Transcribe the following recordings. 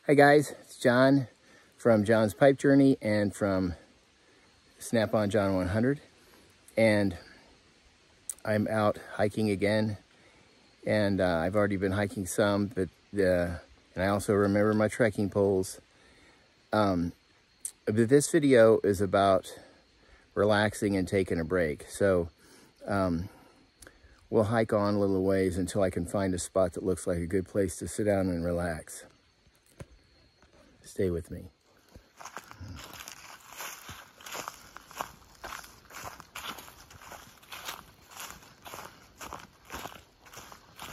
Hi guys, it's John from John's Pipe Journey and from Snap-on John 100, and I'm out hiking again, and I've already been hiking some, but and I also remember my trekking poles. But this video is about relaxing and taking a break. So we'll hike on a little ways until I can find a spot that looks like a good place to sit down and relax. Stay with me.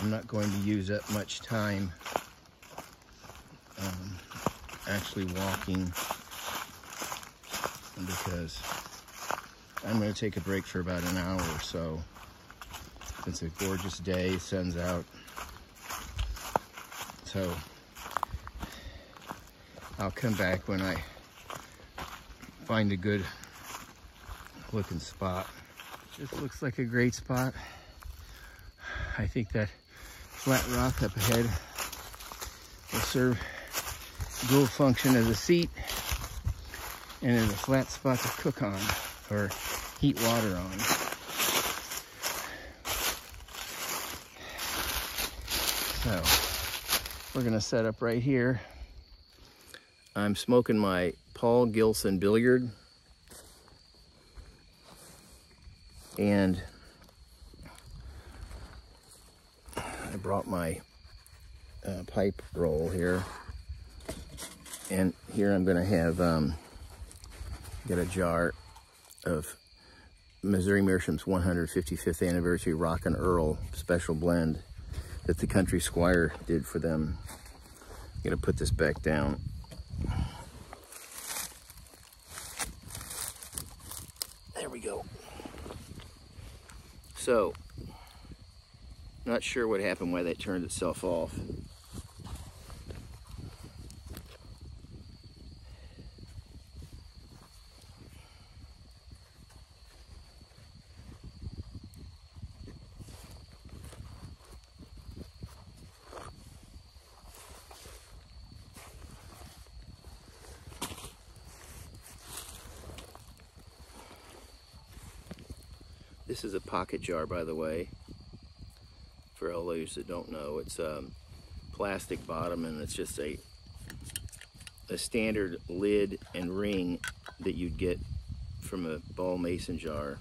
I'm not going to use up much time actually walking, because I'm going to take a break for about an hour or so. It's a gorgeous day, sun's out. So I'll come back when I find a good looking spot. This looks like a great spot. I think that flat rock up ahead will serve dual function as a seat and as a flat spot to cook on or heat water on. So we're gonna set up right here. I'm smoking my Paul Gilson billiard, and I brought my pipe roll here, and here I'm gonna have get a jar of Missouri Meerschaum's 155th anniversary Rock and Earl special blend that the Country Squire did for them. I'm gonna put this back down. There we go. So, not sure what happened, why that turned itself off. This is a pocket jar, by the way, for all those that don't know. It's plastic bottom, and it's just a standard lid and ring that you'd get from a ball mason jar.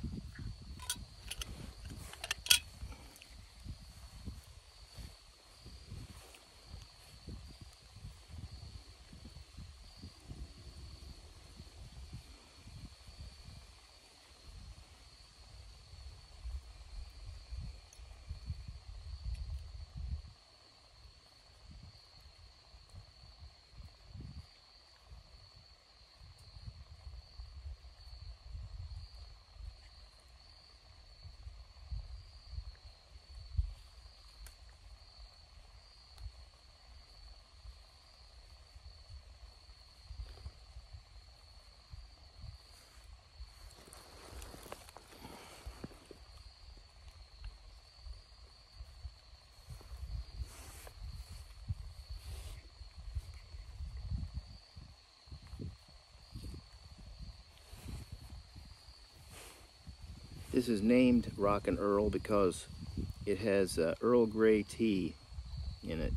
This is named Rock and Earl because it has Earl Grey tea in it.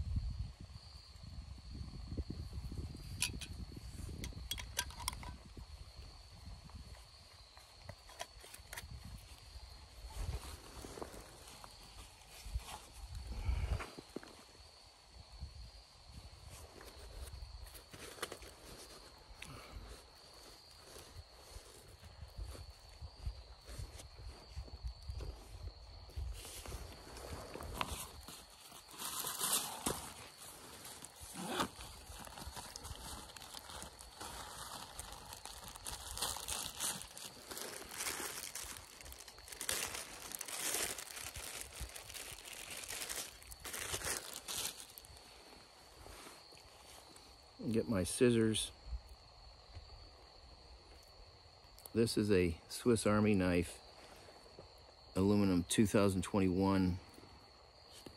Get my scissors. This is a Swiss Army knife, aluminum 2021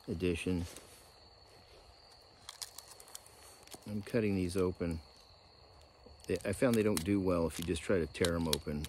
edition. I'm cutting these open. I found they don't do well if you just try to tear them open.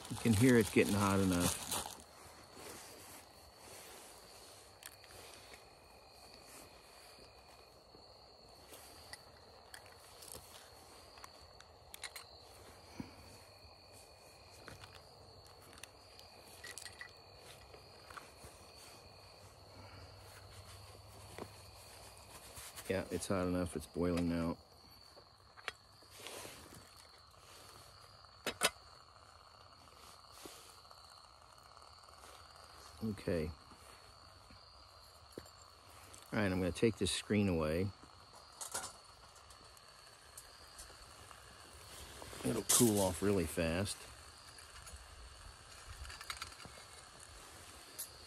You can hear it getting hot enough. Yeah, it's hot enough. It's boiling now. Okay. All right, I'm going to take this screen away. It'll cool off really fast.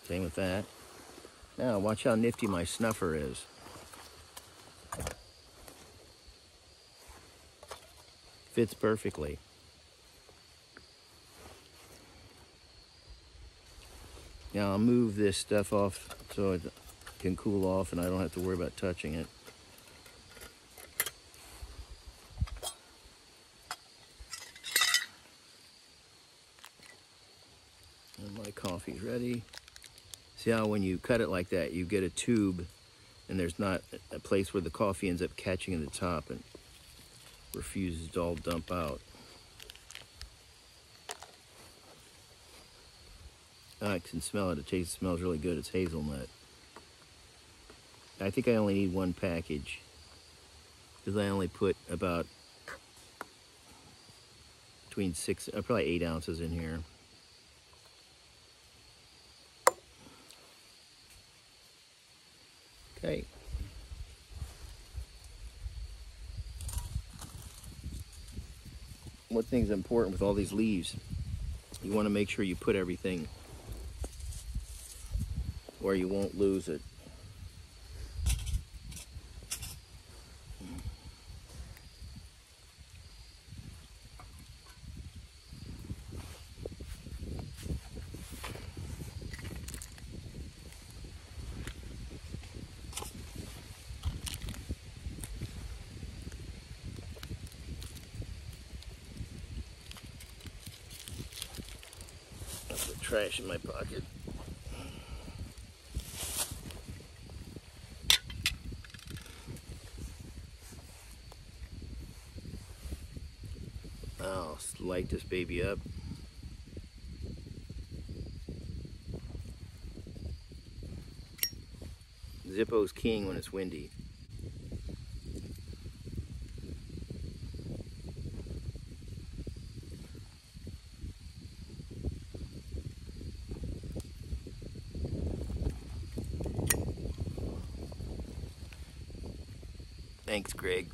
Same with that. Now, watch how nifty my snuffer is. Fits perfectly. Now I'll move this stuff off so it can cool off and I don't have to worry about touching it. And my coffee's ready. See how when you cut it like that, you get a tube and there's not a place where the coffee ends up catching in the top and refuses to all dump out. I can smell it. It smells really good. It's hazelnut. I think I only need one package because I only put about between probably 8 ounces in here. Okay. One thing's important with all these leaves, you want to make sure you put everything where you won't lose it. Trash in my pocket. I'll light this baby up. Zippo's king when it's windy. Thanks, Greg.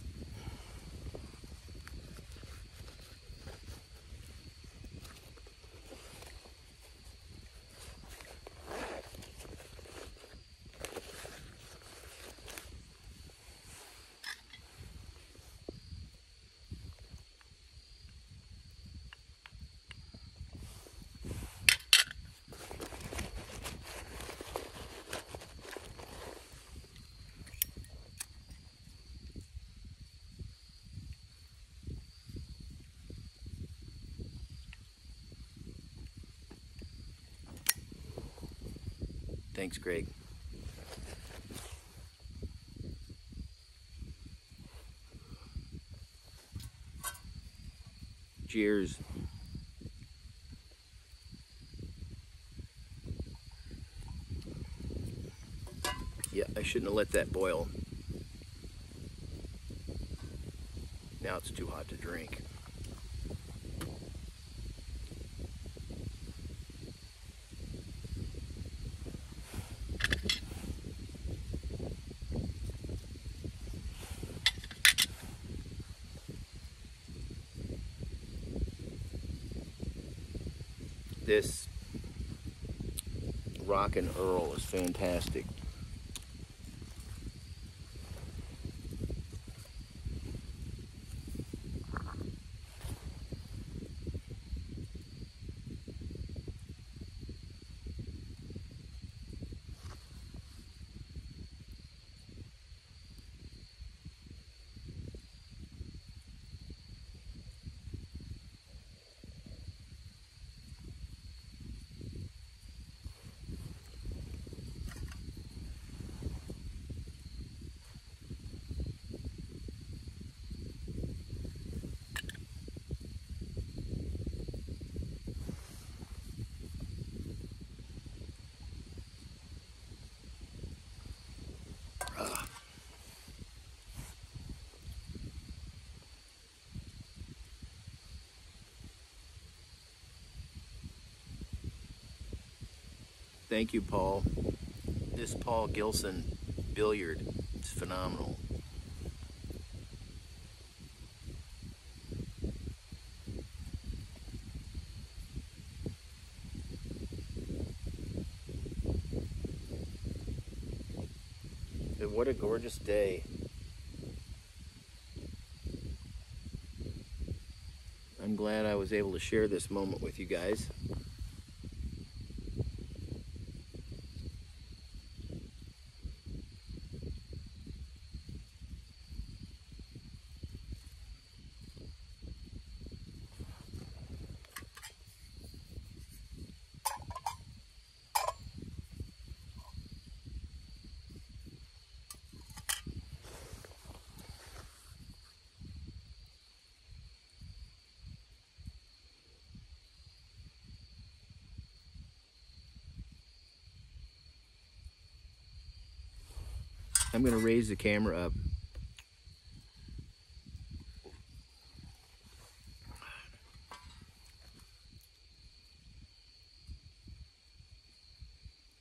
Thanks, Greg. Cheers. Yeah, I shouldn't have let that boil. Now it's too hot to drink. This Rockin' Earl is fantastic. Thank you, Paul. This Paul Gilson billiard is phenomenal. And what a gorgeous day. I'm glad I was able to share this moment with you guys. I'm going to raise the camera up.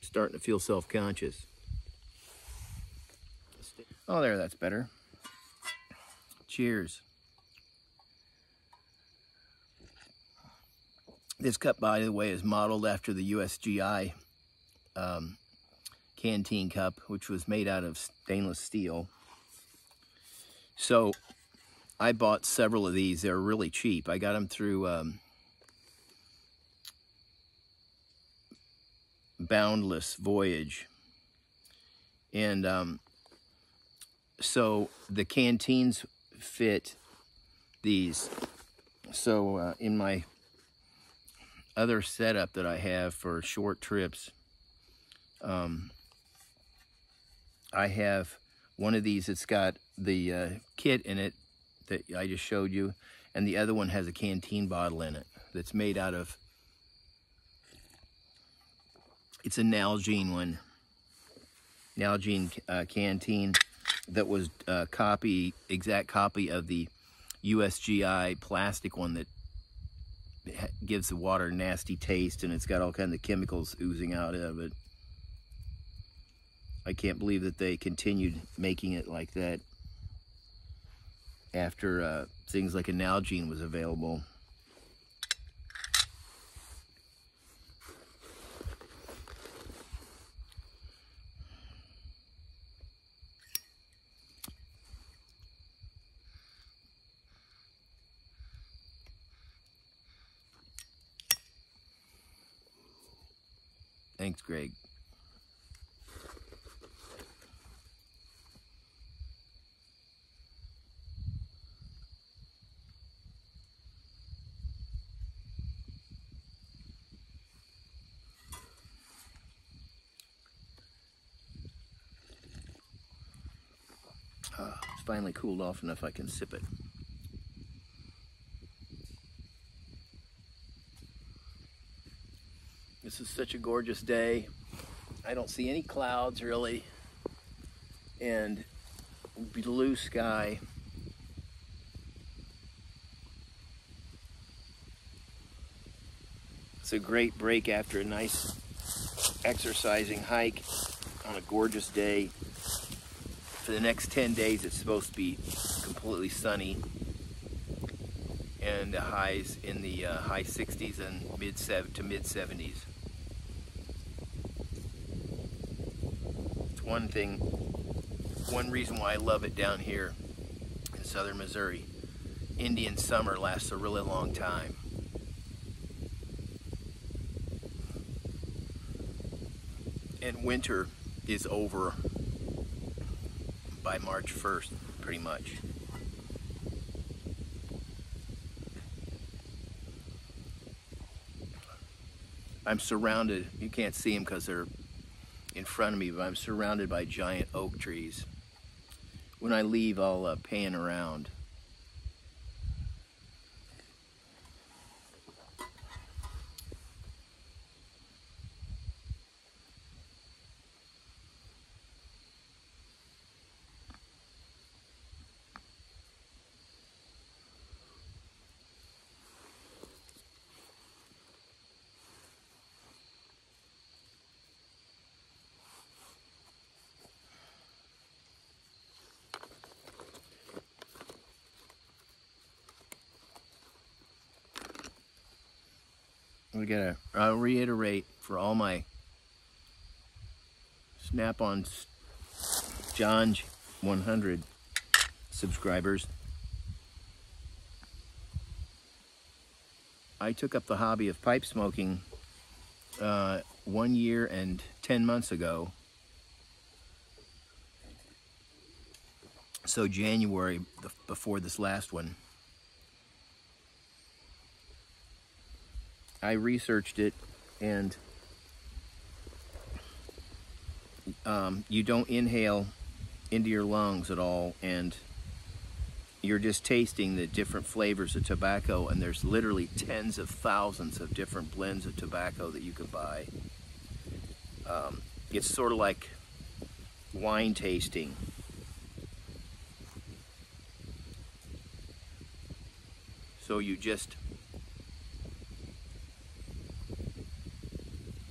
Starting to feel self-conscious. Oh, there, that's better. Cheers. This cup, by the way, is modeled after the USGI canteen cup, which was made out of stainless steel. So I bought several of these. They're really cheap. I got them through Boundless Voyage. And so the canteens fit these. So in my other setup that I have for short trips, I have one of these that's got the kit in it that I just showed you, and the other one has a canteen bottle in it that's made out of, it's a Nalgene one, Nalgene canteen that was a exact copy of the USGI plastic one that gives the water a nasty taste, and it's got all kinds of chemicals oozing out of it. I can't believe that they continued making it like that after things like a Nalgene was available. Thanks, Greg. It's finally cooled off enough I can sip it. This is such a gorgeous day. I don't see any clouds really, and blue sky. It's a great break after a nice exercising hike on a gorgeous day. For the next 10 days, it's supposed to be completely sunny and the highs in the high 60s and mid 70s. It's one reason why I love it down here in southern Missouri. Indian summer lasts a really long time. And winter is over by March 1st, pretty much. I'm surrounded, you can't see them because they're in front of me, but I'm surrounded by giant oak trees. When I leave, I'll pan around. I'll reiterate for all my Snap-on John 100 subscribers. I took up the hobby of pipe smoking 1 year and 10 months ago. So January, before this last one. I researched it, and you don't inhale into your lungs at all, and you're just tasting the different flavors of tobacco, and there's literally tens of thousands of different blends of tobacco that you can buy. It's sort of like wine tasting. So you just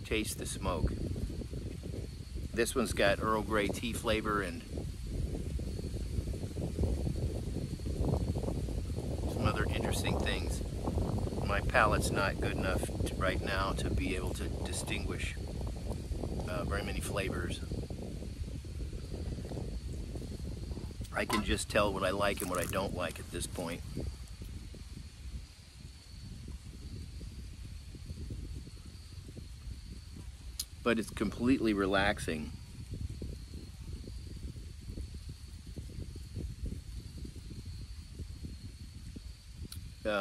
taste the smoke. This one's got Earl Grey tea flavor and some other interesting things. My palate's not good enough right now to be able to distinguish very many flavors. I can just tell what I like and what I don't like at this point. But it's completely relaxing.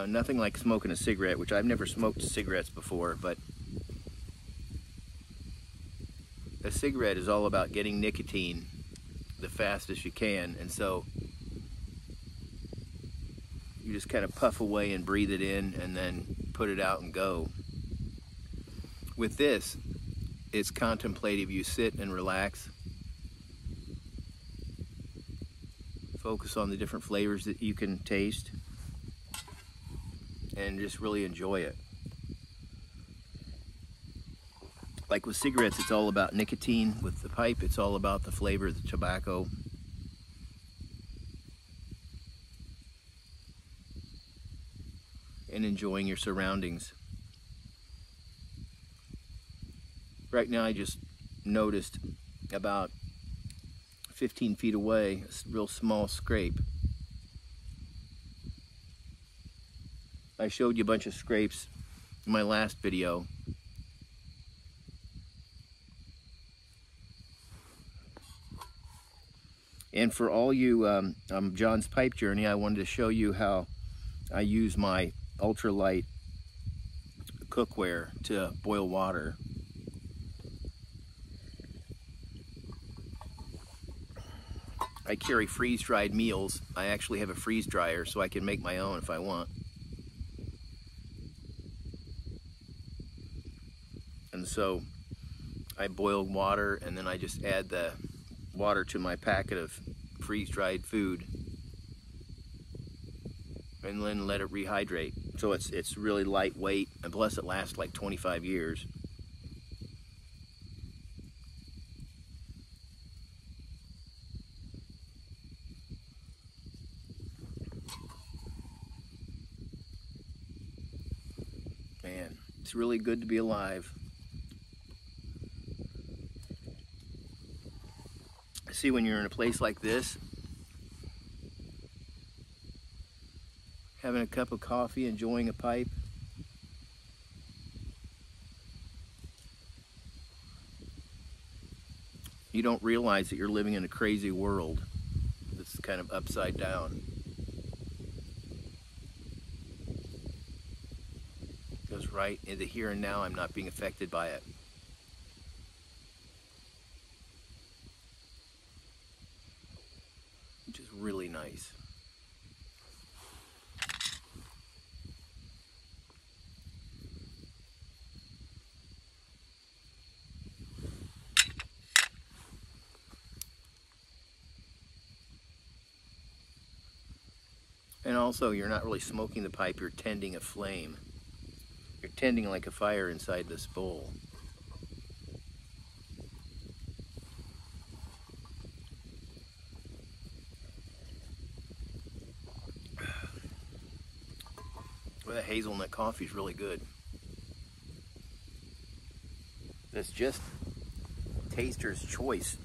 Nothing like smoking a cigarette, which I've never smoked cigarettes before, but a cigarette is all about getting nicotine the fastest you can, and so you just kind of puff away and breathe it in and then put it out and go. With this, it's contemplative. You sit and relax, focus on the different flavors that you can taste, and just really enjoy it. Like with cigarettes, it's all about nicotine. With the pipe, it's all about the flavor of the tobacco. And enjoying your surroundings. Right now, I just noticed about 15 feet away, a real small scrape. I showed you a bunch of scrapes in my last video. And for all you John's Pipe Journey, I wanted to show you how I use my ultralight cookware to boil water. I carry freeze-dried meals. I actually have a freeze dryer, so I can make my own if I want. And so I boil water, and then I just add the water to my packet of freeze-dried food and then let it rehydrate. So it's really lightweight, and plus it lasts like 25 years. It's really good to be alive. See, when you're in a place like this, having a cup of coffee, enjoying a pipe, you don't realize that you're living in a crazy world that's kind of upside down. It goes right into here and now. I'm not being affected by it. Which is really nice. And also, you're not really smoking the pipe, you're tending a flame. You're tending like a fire inside this bowl. Well, the hazelnut coffee is really good. That's just taster's choice.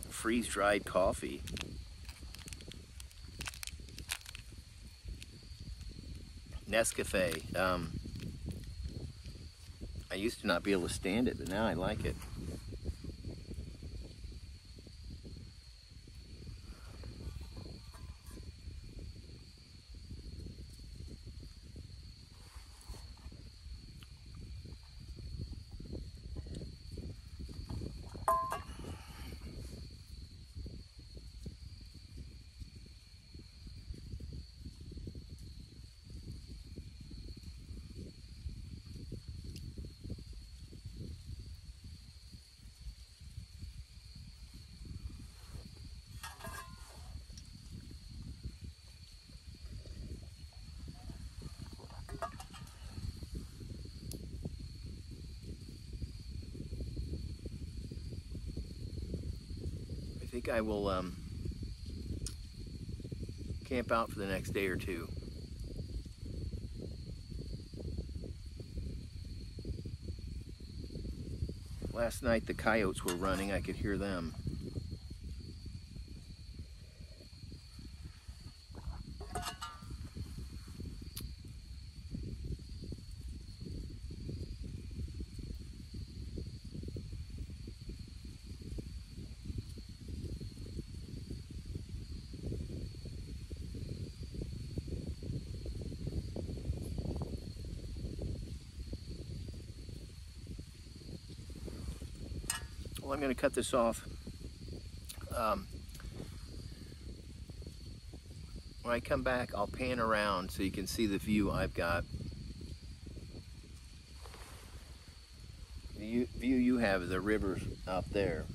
Freeze-dried coffee. Nescafe. I used to not be able to stand it, but now I like it. I think I will camp out for the next day or two. Last night the coyotes were running, I could hear them. Well, I'm going to cut this off. When I come back, I'll pan around so you can see the view I've got. The view you have is the river out there.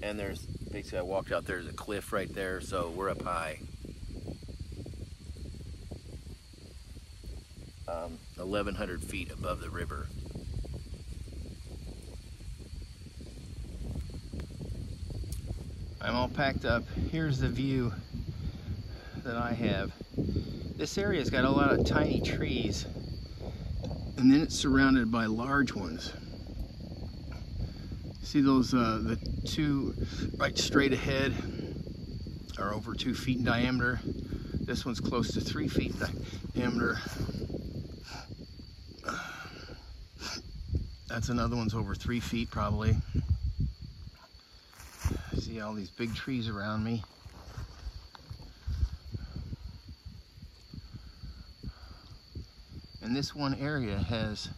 And there's, basically I walked out there, there's a cliff right there, so we're up high. 1,100 feet above the river. I'm all packed up. Here's the view that I have. This area's got a lot of tiny trees, and then it's surrounded by large ones. See those, the two right straight ahead are over 2 feet in diameter. This one's close to 3 feet diameter. That's another one's over 3 feet probably. See all these big trees around me. And this one area has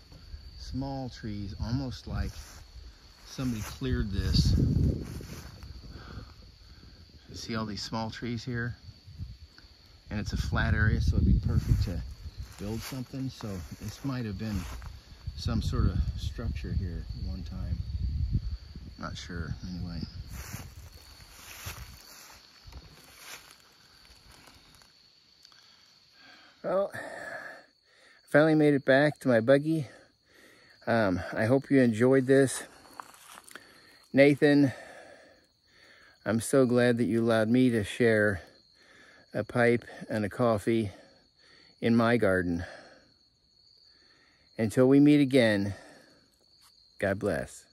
small trees, almost like somebody cleared this. See all these small trees here? And it's a flat area, so it'd be perfect to build something. So this might have been some sort of structure here at one time. Not sure, anyway. Well, I finally made it back to my buggy. I hope you enjoyed this. Nathan, I'm so glad that you allowed me to share a pipe and a coffee in my garden. Until we meet again, God bless.